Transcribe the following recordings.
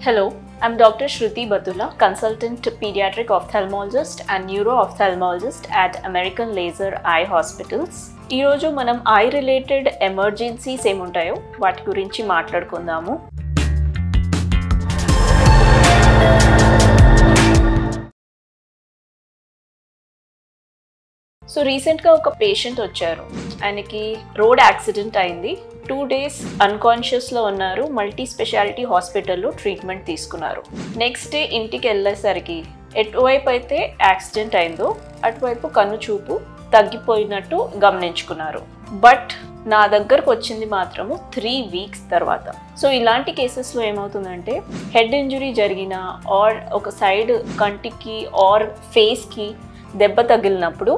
Hello, I'm Dr. Shruti Batula, consultant pediatric ophthalmologist and neuro-ophthalmologist at American Laser Eye Hospitals. ఈ రోజు మనం I related emergencies ఏముంటాయో వాటి గురించి మాట్లాడుకుందాము. సో రీసెంట్గా ఒక పేషెంట్ వచ్చారు. ఆయనకి రోడ్ యాక్సిడెంట్ అయింది. 2 days అన్కాన్షియస్లో ఉన్నారు. మల్టీ స్పెషాలిటీ హాస్పిటల్లో ట్రీట్మెంట్ తీసుకున్నారు. నెక్స్ట్ డే ఇంటికి వెళ్ళేసరికి ఎటువైపు అయితే యాక్సిడెంట్ అయిందో అటువైపు కన్ను చూపు తగ్గిపోయినట్టు గమనించుకున్నారు. బట్ నా దగ్గరకు వచ్చింది మాత్రము 3 weeks తర్వాత. సో ఇలాంటి కేసెస్లో ఏమవుతుందంటే హెడ్ ఇంజురీ జరిగిన ఆర్ ఒక సైడ్ కంటికి ఆర్ ఫేస్కి దెబ్బ తగిలినప్పుడు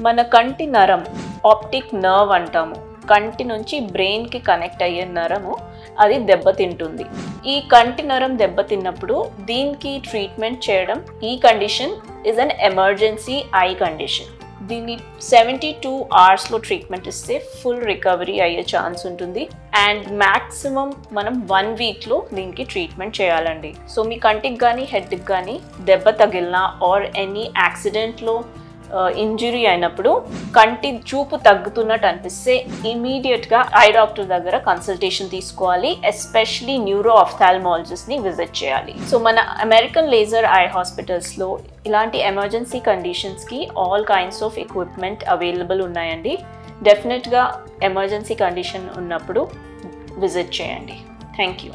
మన కంటి నరం, ఆప్టిక్ నర్వ్ అంటాము, కంటి నుంచి బ్రెయిన్కి కనెక్ట్ అయ్యే నరము అది దెబ్బతింటుంది. ఈ కంటి నరం దెబ్బతిన్నప్పుడు దీనికి ట్రీట్మెంట్ చేయడం, ఈ condition is an emergency I condition. దీన్ని 72 hours ట్రీట్మెంట్ ఇస్తే ఫుల్ రికవరీ అయ్యే ఛాన్స్ ఉంటుంది. అండ్ మ్యాక్సిమం మనం 1 weekలో దీనికి ట్రీట్మెంట్ చేయాలండి. సో మీ కంటికి కానీ హెడ్కి కానీ దెబ్బ తగిలినా ఆర్ ఎనీ యాక్సిడెంట్లో ఇంజురీ అయినప్పుడు కంటి చూపు తగ్గుతున్నట్టు అనిపిస్తే ఇమీడియట్గా ఐ డాక్టర్ దగ్గర కన్సల్టేషన్ తీసుకోవాలి. ఎస్పెషలీ న్యూరో ఆఫ్థాల్మాలజిస్ట్ని విజిట్ చేయాలి. సో మన అమెరికన్ లేజర్ ఐ హాస్పిటల్స్లో ఇలాంటి ఎమర్జెన్సీ కండిషన్స్కి all kinds of equipment available ఉన్నాయండి. డెఫినెట్గా ఎమర్జెన్సీ కండిషన్ ఉన్నప్పుడు విజిట్ చేయండి. Thank you.